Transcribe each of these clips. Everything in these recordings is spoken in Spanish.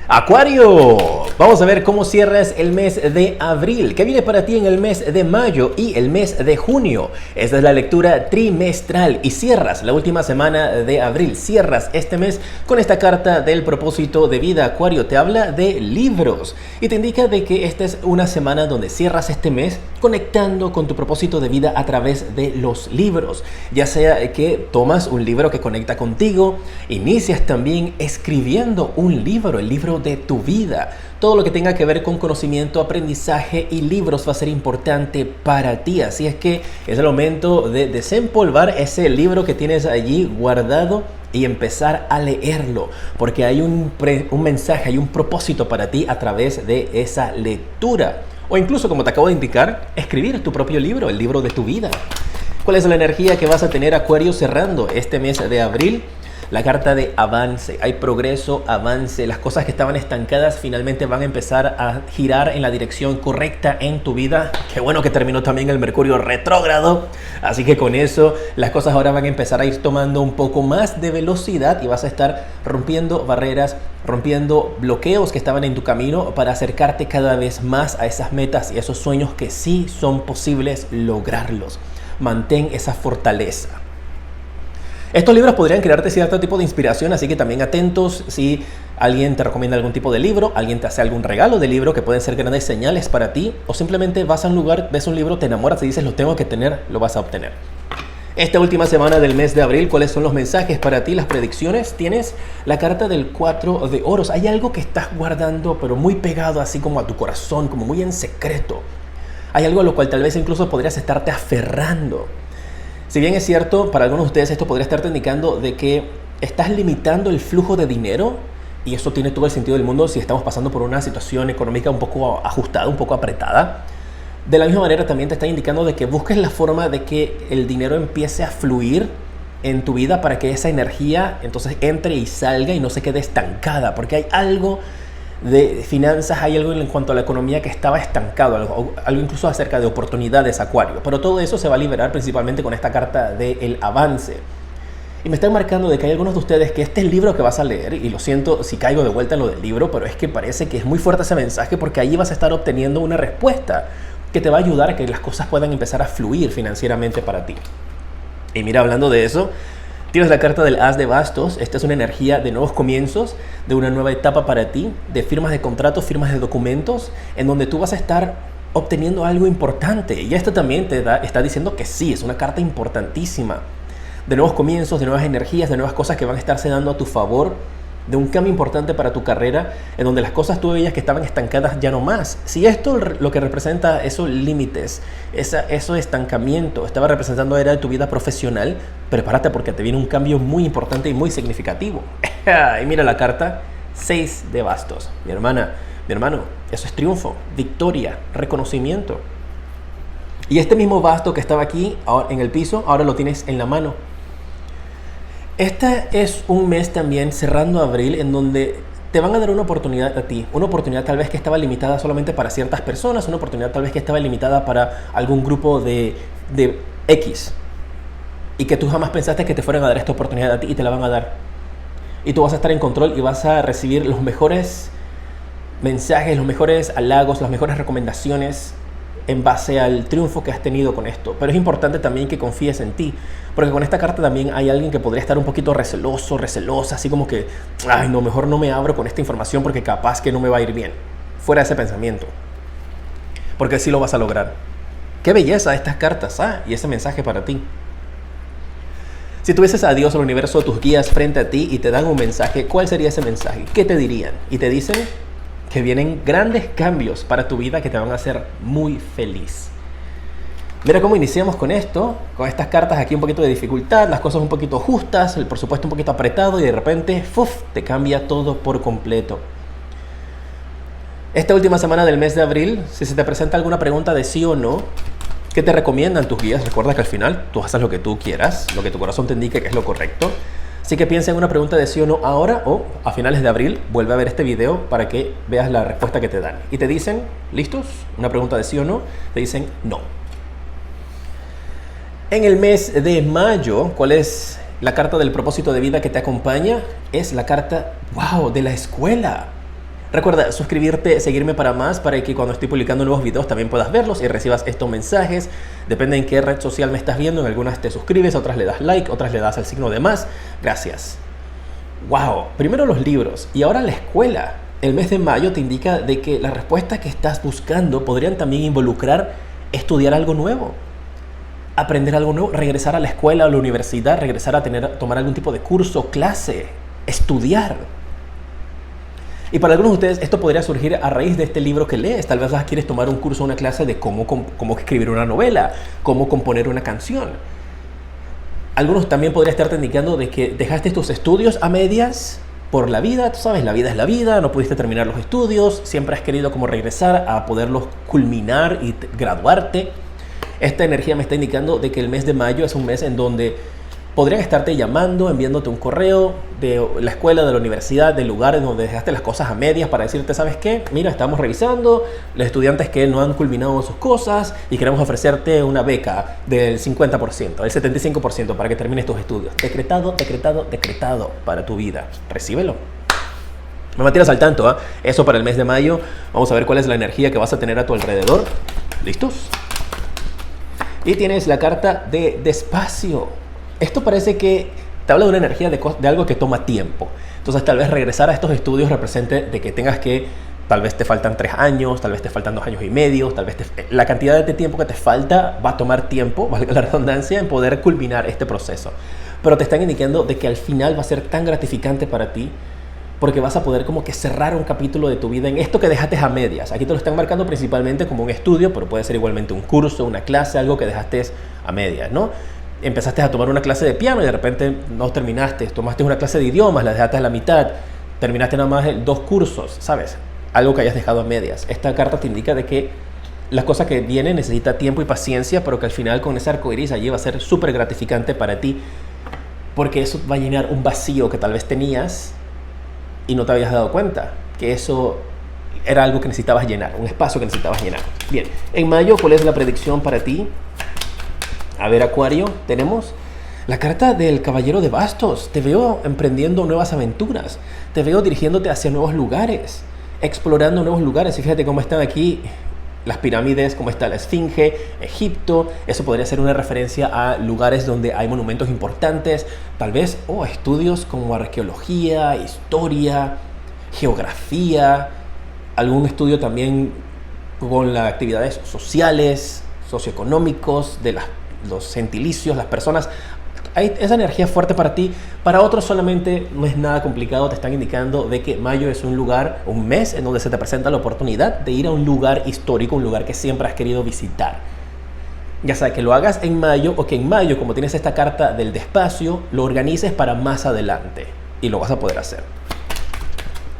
Acuario, vamos a ver cómo cierras el mes de abril. ¿Qué viene para ti en el mes de mayo y el mes de junio? Esta es la lectura trimestral y cierras la última semana de abril. Cierras este mes con esta carta del propósito de vida. Acuario, te habla de libros y te indica de que esta es una semana donde cierras este mes conectando con tu propósito de vida a través de los libros. Ya sea que tomas un libro que conecta contigo, inicias también escribiendo un libro, el libro de tu vida. Todo lo que tenga que ver con conocimiento, aprendizaje y libros va a ser importante para ti. Así es que es el momento de desempolvar ese libro que tienes allí guardado y empezar a leerlo, porque hay un mensaje, hay un propósito para ti a través de esa lectura. O incluso, como te acabo de indicar, escribir tu propio libro, el libro de tu vida. ¿Cuál es la energía que vas a tener, Acuario, cerrando este mes de abril? La carta de avance, hay progreso, avance, las cosas que estaban estancadas finalmente van a empezar a girar en la dirección correcta en tu vida. Qué bueno que terminó también el Mercurio retrógrado, así que con eso las cosas ahora van a empezar a ir tomando un poco más de velocidad y vas a estar rompiendo barreras, rompiendo bloqueos que estaban en tu camino para acercarte cada vez más a esas metas y a esos sueños que sí son posibles lograrlos. Mantén esa fortaleza. Estos libros podrían crearte cierto tipo de inspiración, así que también atentos si alguien te recomienda algún tipo de libro, alguien te hace algún regalo de libro que pueden ser grandes señales para ti, o simplemente vas a un lugar, ves un libro, te enamoras y dices lo tengo que tener, lo vas a obtener. Esta última semana del mes de abril, ¿cuáles son los mensajes para ti, las predicciones? Tienes la carta del 4 de oros. Hay algo que estás guardando, pero muy pegado así como a tu corazón, como muy en secreto. Hay algo a lo cual tal vez incluso podrías estarte aferrando. Si bien es cierto, para algunos de ustedes esto podría estarte indicando de que estás limitando el flujo de dinero, y eso tiene todo el sentido del mundo si estamos pasando por una situación económica un poco ajustada, un poco apretada. De la misma manera también te está indicando de que busques la forma de que el dinero empiece a fluir en tu vida para que esa energía entonces entre y salga y no se quede estancada, porque hay algo de finanzas, hay algo en cuanto a la economía que estaba estancado, algo incluso acerca de oportunidades, Acuario, pero todo eso se va a liberar principalmente con esta carta del avance. Y me están marcando de que hay algunos de ustedes que este es el libro que vas a leer, y lo siento si caigo de vuelta en lo del libro, pero es que parece que es muy fuerte ese mensaje porque allí vas a estar obteniendo una respuesta que te va a ayudar a que las cosas puedan empezar a fluir financieramente para ti. Y mira, hablando de eso, tienes la carta del As de Bastos. Esta es una energía de nuevos comienzos, de una nueva etapa para ti, de firmas de contratos, firmas de documentos, en donde tú vas a estar obteniendo algo importante. Y esto también está diciendo que sí, es una carta importantísima. De nuevos comienzos, de nuevas energías, de nuevas cosas que van a estarse dando a tu favor, de un cambio importante para tu carrera, en donde las cosas tú veías que estaban estancadas ya no más. Si esto lo que representa esos límites, eso estancamiento, estaba representando era tu vida profesional, prepárate porque te viene un cambio muy importante y muy significativo. Y mira la carta, 6 de bastos. Mi hermana, mi hermano, eso es triunfo, victoria, reconocimiento. Y este mismo basto que estaba aquí en el piso, ahora lo tienes en la mano. Este es un mes también, cerrando abril, en donde te van a dar una oportunidad a ti. Una oportunidad tal vez que estaba limitada solamente para ciertas personas, una oportunidad tal vez que estaba limitada para algún grupo de X. Y que tú jamás pensaste que te fueran a dar esta oportunidad a ti y te la van a dar. Y tú vas a estar en control y vas a recibir los mejores mensajes, los mejores halagos, las mejores recomendaciones en base al triunfo que has tenido con esto. Pero es importante también que confíes en ti, porque con esta carta también hay alguien que podría estar un poquito receloso, recelosa, así como que, ay no, mejor no me abro con esta información porque capaz que no me va a ir bien. Fuera de ese pensamiento, porque sí lo vas a lograr. Qué belleza estas cartas, y ese mensaje para ti. Si tuvieses a Dios, al universo, tus guías frente a ti y te dan un mensaje, ¿cuál sería ese mensaje? ¿Qué te dirían? Y te dicen que vienen grandes cambios para tu vida que te van a hacer muy feliz. Mira cómo iniciamos con esto, con estas cartas aquí un poquito de dificultad, las cosas un poquito justas, el presupuesto un poquito apretado y de repente, te cambia todo por completo. Esta última semana del mes de abril, si se te presenta alguna pregunta de sí o no, ¿qué te recomiendan tus guías? Recuerda que al final tú haces lo que tú quieras, lo que tu corazón te indique que es lo correcto. Así que piensa en una pregunta de sí o no ahora o a finales de abril. Vuelve a ver este video para que veas la respuesta que te dan. Y te dicen, ¿listos? Una pregunta de sí o no. Te dicen no. En el mes de mayo, ¿cuál es la carta del propósito de vida que te acompaña? Es la carta, wow, de la escuela. Recuerda suscribirte, seguirme para más, para que cuando estoy publicando nuevos videos también puedas verlos y recibas estos mensajes. Depende en qué red social me estás viendo. En algunas te suscribes, otras le das like, otras le das el signo de más. Gracias. Wow, primero los libros y ahora la escuela. El mes de mayo te indica de que las respuestas que estás buscando podrían también involucrar estudiar algo nuevo, aprender algo nuevo, regresar a la escuela o a la universidad, regresar a tomar algún tipo de curso, clase, estudiar. Y para algunos de ustedes esto podría surgir a raíz de este libro que lees. Tal vez quieres tomar un curso o una clase de cómo escribir una novela, cómo componer una canción. Algunos también podrían estarte indicando de que dejaste tus estudios a medias por la vida. Tú sabes, la vida es la vida, no pudiste terminar los estudios, siempre has querido como regresar a poderlos culminar y graduarte. Esta energía me está indicando de que el mes de mayo es un mes en donde podrían estarte llamando, enviándote un correo de la escuela, de la universidad, del lugar en donde dejaste las cosas a medias para decirte, ¿sabes qué? Mira, estamos revisando los estudiantes que no han culminado sus cosas y queremos ofrecerte una beca del 50%, del 75% para que termines tus estudios. Decretado, decretado, decretado para tu vida. Recíbelo. Me mantienes al tanto, ¿eh? Eso para el mes de mayo. Vamos a ver cuál es la energía que vas a tener a tu alrededor. ¿Listos? Y tienes la carta de despacio. Esto parece que te habla de una energía de algo que toma tiempo. Entonces tal vez regresar a estos estudios represente de que tengas que, tal vez te faltan 3 años, tal vez te faltan 2 años y medio, tal vez la cantidad de tiempo que te falta va a tomar tiempo, valga la redundancia, en poder culminar este proceso. Pero te están indicando de que al final va a ser tan gratificante para ti porque vas a poder como que cerrar un capítulo de tu vida en esto que dejaste a medias. Aquí te lo están marcando principalmente como un estudio, pero puede ser igualmente un curso, una clase, algo que dejaste a medias, ¿no? Empezaste a tomar una clase de piano y de repente no terminaste. Tomaste una clase de idiomas, la dejaste a la mitad. Terminaste nada más 2 cursos, ¿sabes? Algo que hayas dejado a medias. Esta carta te indica de que las cosas que vienen necesita tiempo y paciencia, pero que al final con ese arco iris allí va a ser súper gratificante para ti, porque eso va a llenar un vacío que tal vez tenías y no te habías dado cuenta, que eso era algo que necesitabas llenar, un espacio que necesitabas llenar. Bien, en mayo, ¿cuál es la predicción para ti? A ver, Acuario, tenemos la carta del Caballero de Bastos. Te veo emprendiendo nuevas aventuras. Te veo dirigiéndote hacia nuevos lugares, explorando nuevos lugares. Y fíjate cómo están aquí las pirámides, cómo está la Esfinge, Egipto. Eso podría ser una referencia a lugares donde hay monumentos importantes. Tal vez estudios como arqueología, historia, geografía. Algún estudio también con las actividades sociales, socioeconómicos, de los gentilicios, las personas. Hay esa energía fuerte para ti. Para otros solamente no es nada complicado. Te están indicando de que mayo es un lugar, un mes en donde se te presenta la oportunidad de ir a un lugar histórico, un lugar que siempre has querido visitar. Ya sea que lo hagas en mayo o que en mayo, como tienes esta carta del despacio, lo organices para más adelante y lo vas a poder hacer.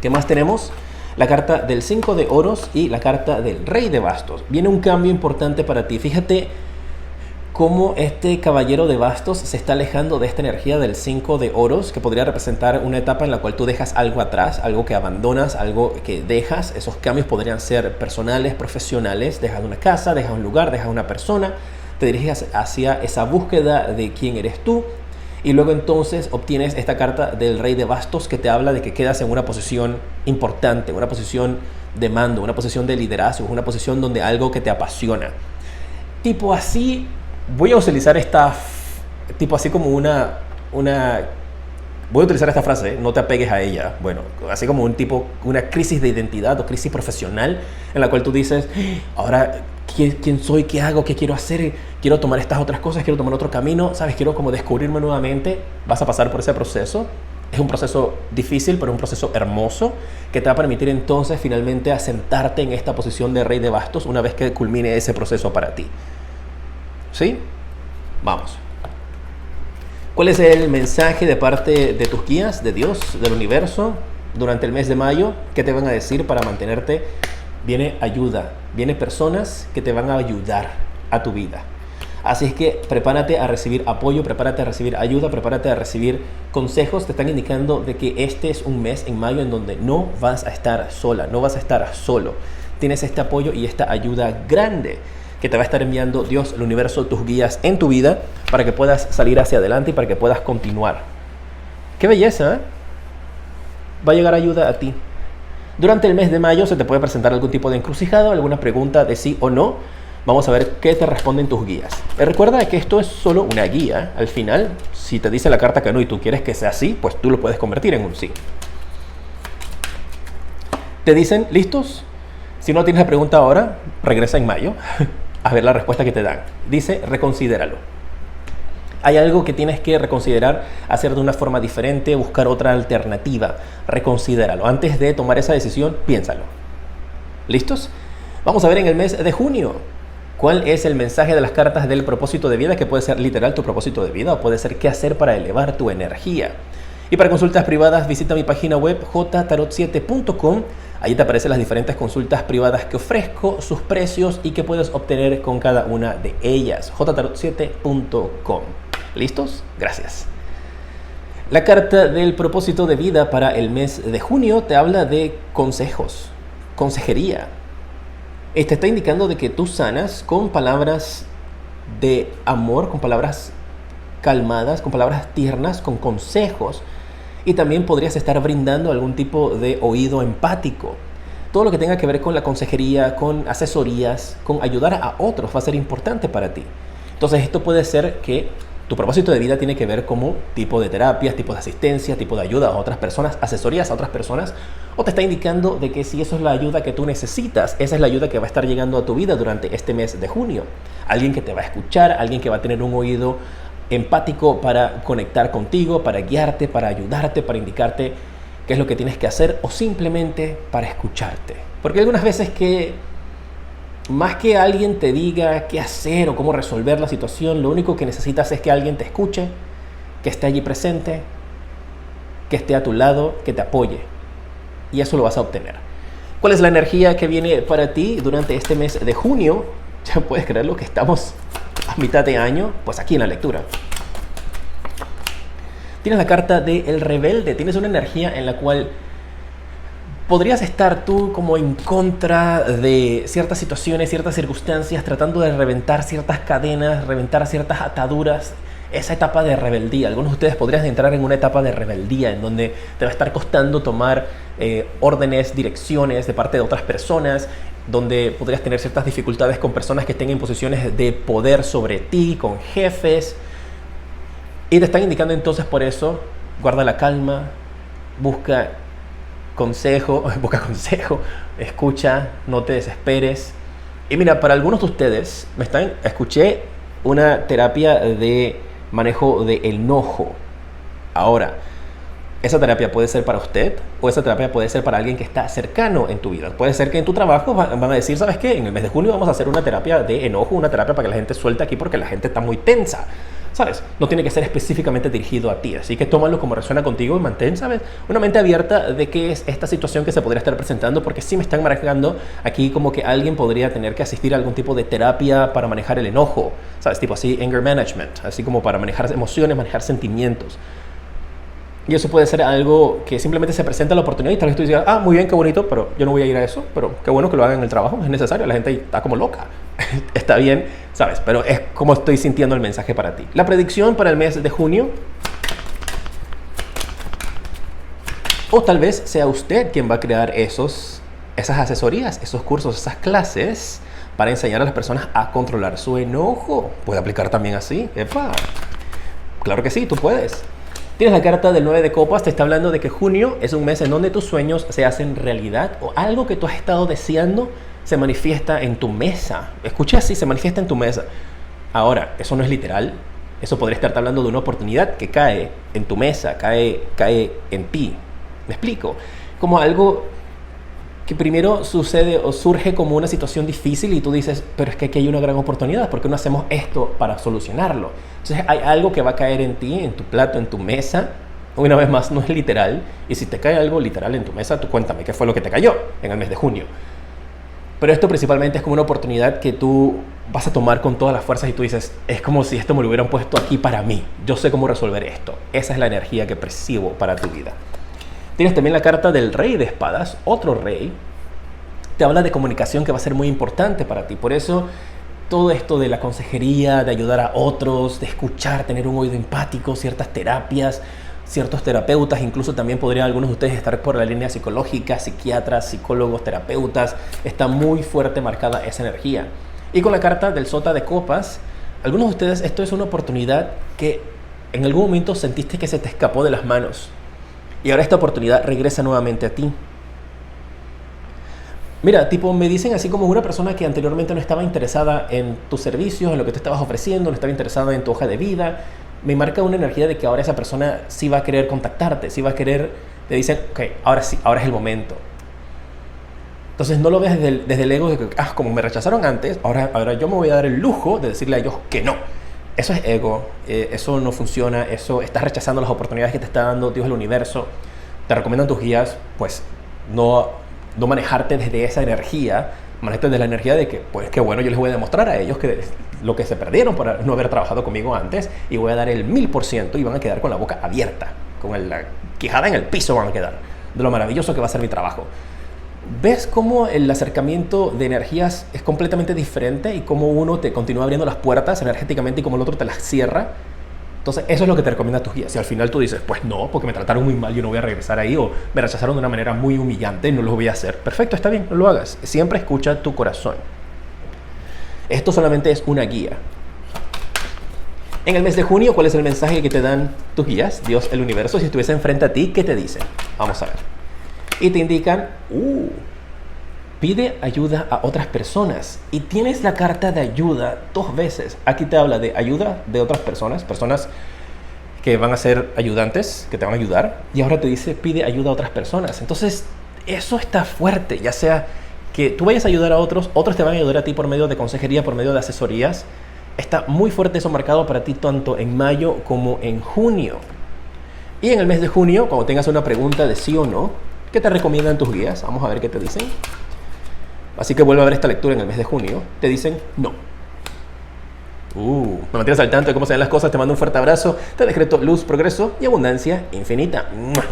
¿Qué más tenemos? La carta del 5 de oros y la carta del Rey de Bastos. Viene un cambio importante para ti. Fíjate cómo este Caballero de Bastos se está alejando de esta energía del 5 de oros, que podría representar una etapa en la cual tú dejas algo atrás, algo que abandonas, algo que dejas. Esos cambios podrían ser personales, profesionales. Dejas una casa, dejas un lugar, dejas una persona. Te diriges hacia esa búsqueda de quién eres tú. Y luego entonces obtienes esta carta del Rey de Bastos que te habla de que quedas en una posición importante, una posición de mando, una posición de liderazgo, una posición donde algo que te apasiona. Tipo así, voy a utilizar tipo así como voy a utilizar esta frase, no te apegues a ella. Bueno, así como una crisis de identidad o crisis profesional en la cual tú dices, ahora, ¿quién soy? ¿Qué hago? ¿Qué quiero hacer? Quiero tomar estas otras cosas, quiero tomar otro camino, ¿sabes? Quiero como descubrirme nuevamente. Vas a pasar por ese proceso. Es un proceso difícil, pero un proceso hermoso que te va a permitir entonces finalmente asentarte en esta posición de Rey de Bastos una vez que culmine ese proceso para ti. ¿Sí? Vamos. ¿Cuál es el mensaje de parte de tus guías, de Dios, del universo, durante el mes de mayo? ¿Qué te van a decir para mantenerte? Viene ayuda, viene personas que te van a ayudar a tu vida. Así es que prepárate a recibir apoyo, prepárate a recibir ayuda, prepárate a recibir consejos. Te están indicando de que este es un mes en mayo en donde no vas a estar sola, no vas a estar solo. Tienes este apoyo y esta ayuda grande que te va a estar enviando Dios, el universo, tus guías en tu vida para que puedas salir hacia adelante y para que puedas continuar. ¡Qué belleza! ¿Eh? Va a llegar ayuda a ti. Durante el mes de mayo se te puede presentar algún tipo de encrucijado, alguna pregunta de sí o no. Vamos a ver qué te responden tus guías. Recuerda que esto es solo una guía. Al final, si te dice la carta que no y tú quieres que sea así, pues tú lo puedes convertir en un sí. Te dicen, ¿listos? Si no tienes la pregunta ahora, regresa en mayo a ver la respuesta que te dan. Dice, reconsidéralo. Hay algo que tienes que reconsiderar, hacer de una forma diferente, buscar otra alternativa. Reconsidéralo. Antes de tomar esa decisión, piénsalo. ¿Listos? Vamos a ver en el mes de junio. ¿Cuál es el mensaje de las cartas del propósito de vida? Que puede ser literal tu propósito de vida o puede ser qué hacer para elevar tu energía. Y para consultas privadas visita mi página web jtarot7.com. Ahí te aparecen las diferentes consultas privadas que ofrezco, sus precios y qué puedes obtener con cada una de ellas. jtarot7.com. ¿Listos? Gracias. La carta del propósito de vida para el mes de junio te habla de consejos, consejería. Te está indicando de que tú sanas con palabras de amor, con palabras calmadas, con palabras tiernas, con consejos. Y también podrías estar brindando algún tipo de oído empático. Todo lo que tenga que ver con la consejería, con asesorías, con ayudar a otros va a ser importante para ti. Entonces esto puede ser que tu propósito de vida tiene que ver como tipo de terapias, tipo de asistencia, tipo de ayuda a otras personas, asesorías a otras personas, o te está indicando de que si eso es la ayuda que tú necesitas, esa es la ayuda que va a estar llegando a tu vida durante este mes de junio. Alguien que te va a escuchar, alguien que va a tener un oído empático para conectar contigo, para guiarte, para ayudarte, para indicarte qué es lo que tienes que hacer o simplemente para escucharte. Porque algunas veces que más que alguien te diga qué hacer o cómo resolver la situación, lo único que necesitas es que alguien te escuche, que esté allí presente, que esté a tu lado, que te apoye. Y eso lo vas a obtener. ¿Cuál es la energía que viene para ti durante este mes de junio? Ya puedes creerlo que estamos a mitad de año, pues aquí en la lectura. Tienes la carta del rebelde, tienes una energía en la cual podrías estar tú como en contra de ciertas situaciones, ciertas circunstancias, tratando de reventar ciertas cadenas, reventar ciertas ataduras, esa etapa de rebeldía. Algunos de ustedes podrían entrar en una etapa de rebeldía en donde te va a estar costando tomar órdenes, direcciones de parte de otras personas, donde podrías tener ciertas dificultades con personas que estén en posiciones de poder sobre ti, con jefes. Y te están indicando entonces por eso, guarda la calma, busca consejo, escucha, no te desesperes. Y mira, para algunos de ustedes, escuché una terapia de manejo de enojo. Ahora, esa terapia puede ser para usted o esa terapia puede ser para alguien que está cercano en tu vida. Puede ser que en tu trabajo van a decir, ¿sabes qué? En el mes de junio vamos a hacer una terapia de enojo, una terapia para que la gente suelte aquí porque la gente está muy tensa. ¿Sabes? No tiene que ser específicamente dirigido a ti. Así que tómalo como resuena contigo y mantén, ¿sabes? Una mente abierta de qué es esta situación que se podría estar presentando, porque sí me están marcando aquí como que alguien podría tener que asistir a algún tipo de terapia para manejar el enojo, ¿sabes? Tipo así, anger management, así como para manejar emociones, manejar sentimientos. Y eso puede ser algo que simplemente se presenta la oportunidad y tal vez tú digas, muy bien, qué bonito, pero yo no voy a ir a eso, pero qué bueno que lo hagan en el trabajo, es necesario, la gente está como loca. Está bien, ¿sabes? Pero es como estoy sintiendo el mensaje para ti. La predicción para el mes de junio, o tal vez sea usted quien va a crear esas asesorías, esos cursos, esas clases para enseñar a las personas a controlar su enojo. Puede aplicar también así. ¡Epa! Claro que sí, tú puedes. Tienes la carta del 9 de copas, te está hablando de que junio es un mes en donde tus sueños se hacen realidad o algo que tú has estado deseando se manifiesta en tu mesa. Escucha así, se manifiesta en tu mesa. Ahora, eso no es literal. Eso podría estarte hablando de una oportunidad que cae en tu mesa, cae en ti. ¿Me explico? Como algo que primero sucede o surge como una situación difícil y tú dices, pero es que aquí hay una gran oportunidad, ¿por qué no hacemos esto para solucionarlo? Entonces hay algo que va a caer en ti, en tu plato, en tu mesa. Una vez más, no es literal. Y si te cae algo literal en tu mesa, tú cuéntame qué fue lo que te cayó en el mes de junio. Pero esto principalmente es como una oportunidad que tú vas a tomar con todas las fuerzas y tú dices, es como si esto me lo hubieran puesto aquí para mí. Yo sé cómo resolver esto. Esa es la energía que percibo para tu vida. Tienes también la carta del Rey de Espadas, otro rey. Te habla de comunicación que va a ser muy importante para ti. Por eso, todo esto de la consejería, de ayudar a otros, de escuchar, tener un oído empático, ciertas terapias, ciertos terapeutas, incluso también podrían algunos de ustedes estar por la línea psicológica, psiquiatras, psicólogos, terapeutas. Está muy fuerte marcada esa energía. Y con la carta del Sota de Copas, algunos de ustedes, esto es una oportunidad que en algún momento sentiste que se te escapó de las manos. Y ahora esta oportunidad regresa nuevamente a ti. Mira, tipo, me dicen así como una persona que anteriormente no estaba interesada en tus servicios, en lo que te estabas ofreciendo, no estaba interesada en tu hoja de vida. Me marca una energía de que ahora esa persona sí va a querer contactarte, sí va a querer, te dicen, ok, ahora sí, ahora es el momento. Entonces no lo ves desde el ego de que, como me rechazaron antes, ahora yo me voy a dar el lujo de decirle a ellos que no. Eso es ego, eso no funciona, eso estás rechazando las oportunidades que te está dando Dios, el universo. Te recomiendan tus guías, pues no manejarte desde esa energía, manejarte desde la energía de que, pues qué bueno, yo les voy a demostrar a ellos que lo que se perdieron por no haber trabajado conmigo antes, y voy a dar el 1000% y van a quedar con la boca abierta, con la quijada en el piso van a quedar, de lo maravilloso que va a ser mi trabajo. ¿Ves cómo el acercamiento de energías es completamente diferente y cómo uno te continúa abriendo las puertas energéticamente y cómo el otro te las cierra? Entonces, eso es lo que te recomienda tus guías. Si al final tú dices, pues no, porque me trataron muy mal, yo no voy a regresar ahí, o me rechazaron de una manera muy humillante, no lo voy a hacer. Perfecto, está bien, no lo hagas. Siempre escucha tu corazón. Esto solamente es una guía. En el mes de junio, ¿cuál es el mensaje que te dan tus guías? Dios, el universo, si estuviese enfrente a ti, ¿qué te dicen? Vamos a ver. Y te indican, pide ayuda a otras personas. Y tienes la carta de ayuda 2 veces. Aquí te habla de ayuda de otras personas, personas que van a ser ayudantes, que te van a ayudar. Y ahora te dice, pide ayuda a otras personas. Entonces, eso está fuerte. Ya sea que tú vayas a ayudar a otros, otros te van a ayudar a ti por medio de consejería, por medio de asesorías. Está muy fuerte eso marcado para ti tanto en mayo como en junio. Y en el mes de junio, cuando tengas una pregunta de sí o no, ¿qué te recomiendan tus guías? Vamos a ver qué te dicen. Así que vuelve a ver esta lectura en el mes de junio. Te dicen no. Me mantienes al tanto de cómo se ven las cosas. Te mando un fuerte abrazo. Te decreto luz, progreso y abundancia infinita. ¡Mua!